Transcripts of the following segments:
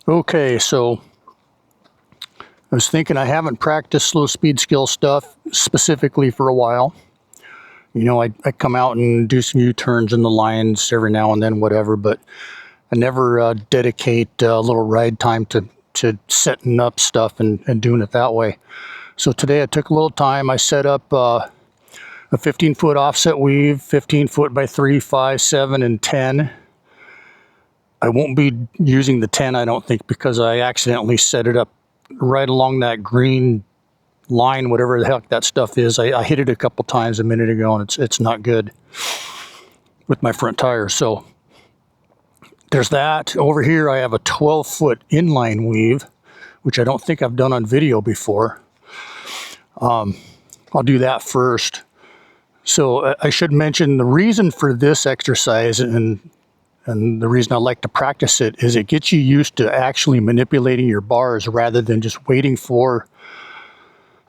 Okay, so I was thinking I haven't practiced slow speed skill stuff specifically for a while. You know, I come out and do some U-turns in the lines every now and then, whatever, but I never dedicate a little ride time to setting up stuff and doing it that way. So today I took a little time. I set up a 15-foot offset weave, 15 foot by 3, 5, 7, and 10. I won't be using the 10, I don't think, because I accidentally set it up right along that green line, whatever the heck that stuff is. I hit it a couple times a minute ago, and it's not good with my front tire. So there's that. Over here I have a 12-foot inline weave, which I don't think I've done on video before. I'll do that first. So I should mention the reason for this exercise and the reason I like to practice it is it gets you used to actually manipulating your bars rather than just waiting for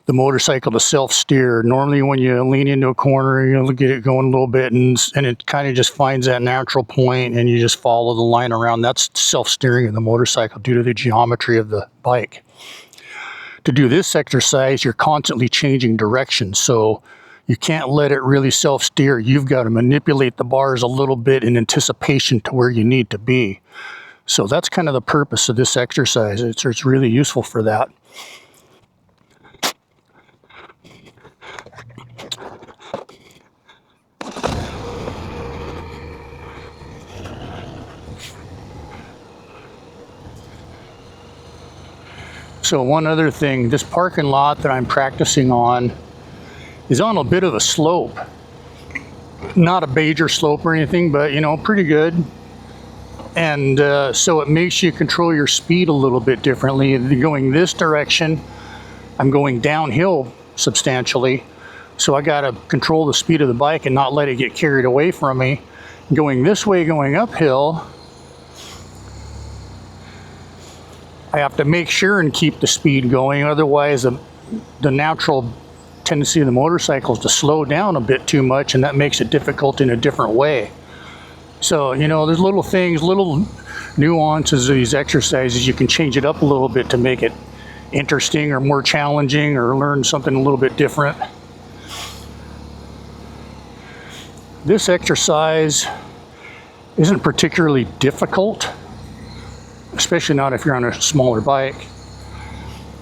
the motorcycle to self-steer. Normally when you lean into a corner, you'll get it going a little bit and it kind of just finds that natural point and you just follow the line around. That's self-steering of the motorcycle due to the geometry of the bike. To do this exercise, you're constantly changing direction, so you can't let it really self-steer. You've got to manipulate the bars a little bit in anticipation to where you need to be. So that's kind of the purpose of this exercise. It's really useful for that. So one other thing, this parking lot that I'm practicing on is on a bit of a slope. Not a major slope or anything, but you know, pretty good. And so it makes you control your speed a little bit differently. Going this direction, I'm going downhill substantially. So I gotta control the speed of the bike and not let it get carried away from me. Going this way, going uphill, I have to make sure and keep the speed going. Otherwise, the natural tendency of the motorcycle is to slow down a bit too much, and that makes it difficult in a different way. So, you know, there's little things, little nuances of these exercises. You can change it up a little bit to make it interesting or more challenging or learn something a little bit different. This exercise isn't particularly difficult, especially not if you're on a smaller bike.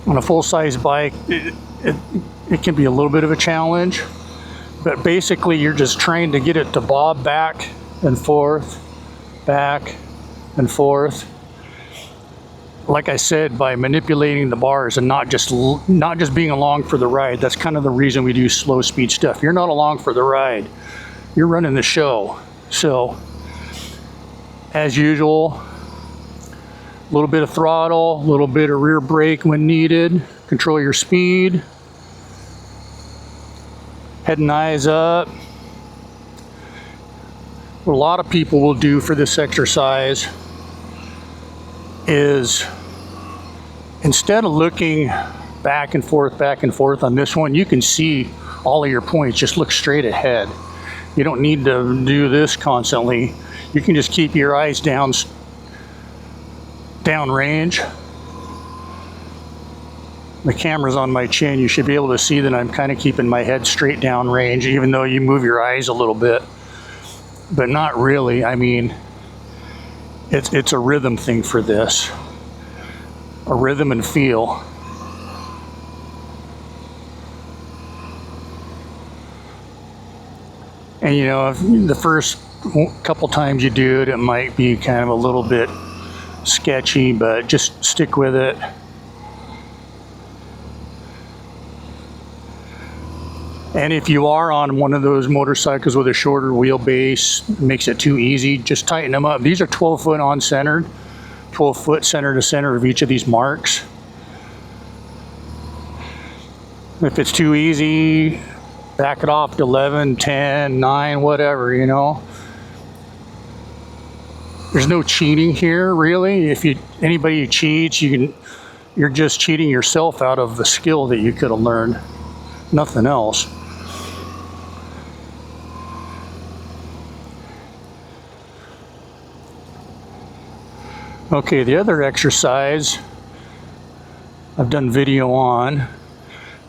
On a full-size bike, it can be a little bit of a challenge, but basically you're just trying to get it to bob back and forth, back and forth. Like I said, by manipulating the bars and not just being along for the ride. That's kind of the reason we do slow speed stuff. You're not along for the ride, you're running the show. So as usual, a little bit of throttle, a little bit of rear brake when needed. Control your speed. Head and eyes up. What a lot of people will do for this exercise is, instead of looking back and forth on this one, you can see all of your points. Just look straight ahead. You don't need to do this constantly. You can just keep your eyes down range. The camera's on my chin. You should be able to see that I'm kind of keeping my head straight down range, even though you move your eyes a little bit, but not really. I mean, it's a rhythm thing for this, a rhythm and feel. And you know, if the first couple times you do it, it might be kind of a little bit sketchy, but just stick with it. And if you are on one of those motorcycles with a shorter wheelbase, makes it too easy, just tighten them up. These are 12 foot on centered, 12 foot center to center of each of these marks. If it's too easy, back it off to 11, 10, 9, whatever, you know. There's no cheating here, really. If anybody cheats, you're just cheating yourself out of the skill that you could have learned. Nothing else. Okay, the other exercise I've done video on,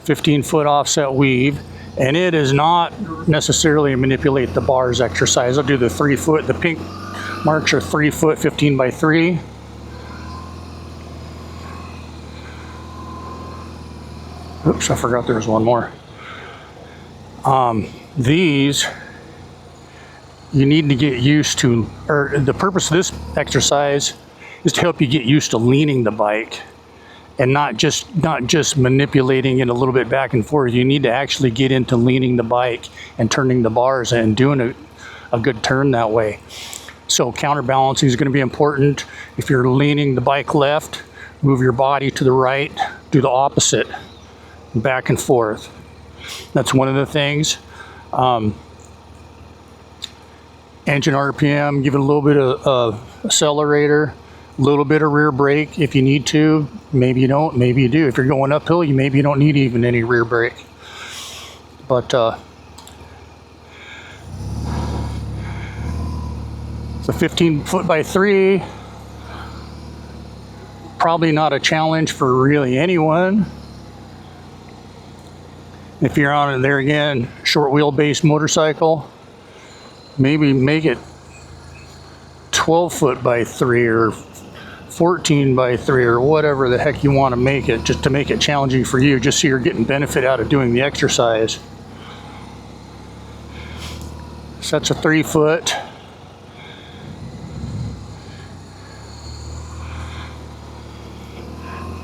15-foot offset weave, and it is not necessarily a manipulate the bars exercise. I'll do the 3 foot, the pink marks are 3 foot, 15 by 3. Oops, I forgot there was one more. These, you need to get used to, or the purpose of this exercise is to help you get used to leaning the bike and not just manipulating it a little bit back and forth. You need to actually get into leaning the bike and turning the bars and doing a good turn that way. So counterbalancing is going to be important. If you're leaning the bike left, move your body to the right, do the opposite, back and forth. That's one of the things. Engine RPM, give it a little bit of accelerator, a little bit of rear brake if you need to. Maybe you don't, maybe you do. If you're going uphill, maybe you don't need even any rear brake. But the 15 foot by 3, probably not a challenge for really anyone. If you're on it, there again, short wheelbase motorcycle, maybe make it 12 foot by 3 or 14 by 3 or whatever the heck you want to make it, just to make it challenging for you, just so you're getting benefit out of doing the exercise. So that's a 3 foot.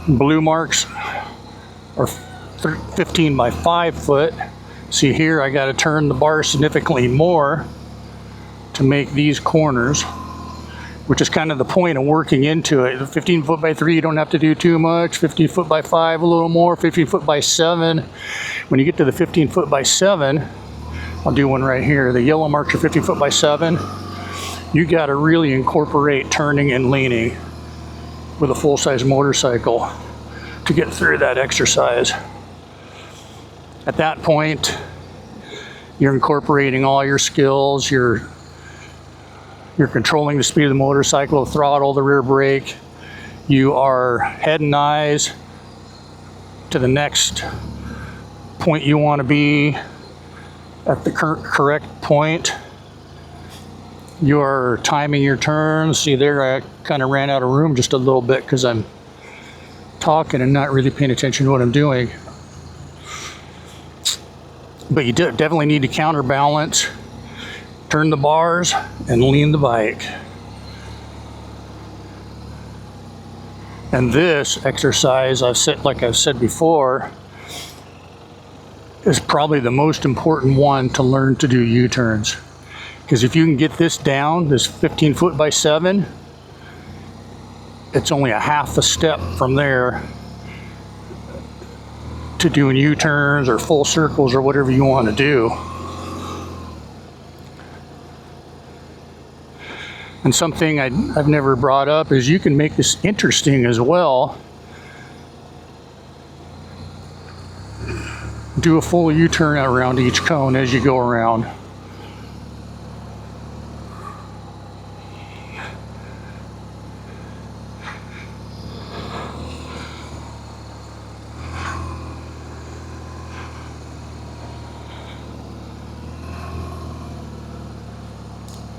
Blue marks are 15 by 5 foot. See here, I got to turn the bar significantly more to make these corners, which is kind of the point of working into it. 15 foot by 3, you don't have to do too much. 15 foot by 5, a little more. 15 foot by 7. When you get to the 15 foot by 7, I'll do one right here. The yellow marks are 15 foot by 7. You got to really incorporate turning and leaning with a full-size motorcycle to get through that exercise. At that point, you're incorporating all your skills. You're controlling the speed of the motorcycle, the throttle, the rear brake. You are head and eyes to the next point you want to be at the correct point. You are timing your turns. See there, I kind of ran out of room just a little bit because I'm talking and not really paying attention to what I'm doing. But you definitely need to counterbalance, turn the bars, and lean the bike. And this exercise, like I've said before, is probably the most important one to learn to do U-turns. Because if you can get this down, this 15 foot by 7, it's only a half a step from there to doing U-turns or full circles or whatever you want to do. And something I've never brought up is you can make this interesting as well. Do a full U-turn around each cone as you go around.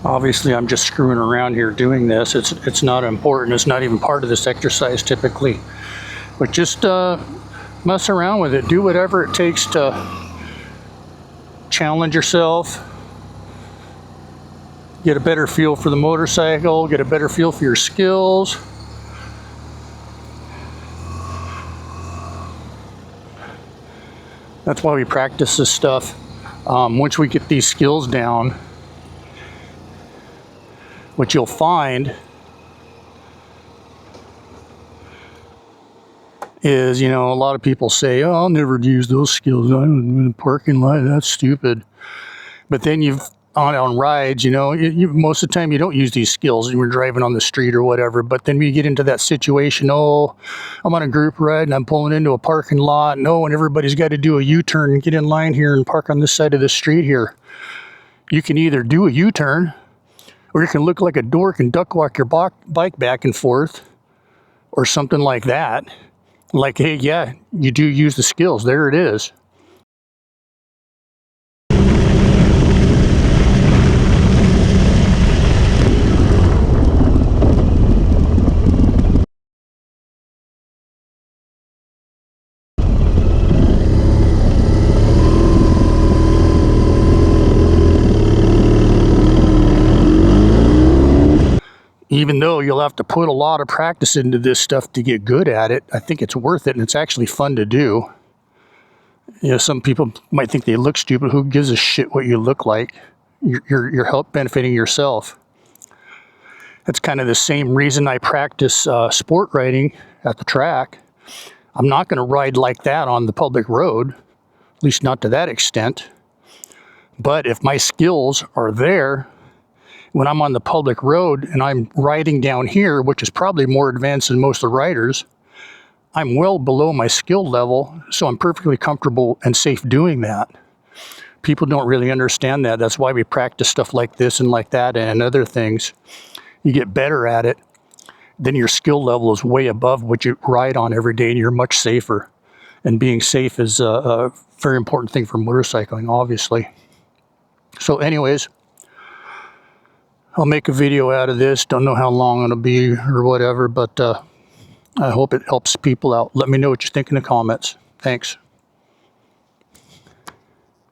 Obviously, I'm just screwing around here doing this. It's not important. It's not even part of this exercise typically. But just mess around with it. Do whatever it takes to challenge yourself. Get a better feel for the motorcycle. Get a better feel for your skills. That's why we practice this stuff. Once we get these skills down, what you'll find is, a lot of people say, oh, I'll never use those skills. I'm in the parking lot. That's stupid. But then on rides, most of the time you don't use these skills when you're driving on the street or whatever. But then we get into that situation, oh, I'm on a group ride and I'm pulling into a parking lot. No, and everybody's got to do a U-turn and get in line here and park on this side of the street here. You can either do a U-turn, Or you can look like a dork and duck walk your bike back and forth or something like that. Like, hey, yeah, you do use the skills. There it is. Even though you'll have to put a lot of practice into this stuff to get good at it, I think it's worth it and it's actually fun to do. You know, some people might think they look stupid. Who gives a shit what you look like? You're help benefiting yourself. That's kind of the same reason I practice sport riding at the track. I'm not going to ride like that on the public road, at least not to that extent. But if my skills are there, when I'm on the public road and I'm riding down here, which is probably more advanced than most of the riders, I'm well below my skill level, so I'm perfectly comfortable and safe doing that. People don't really understand that. That's why we practice stuff like this and like that and other things. You get better at it, then your skill level is way above what you ride on every day and you're much safer. And being safe is a very important thing for motorcycling, obviously. So anyways, I'll make a video out of this. Don't know how long it'll be or whatever, but I hope it helps people out. Let me know what you think in the comments. Thanks.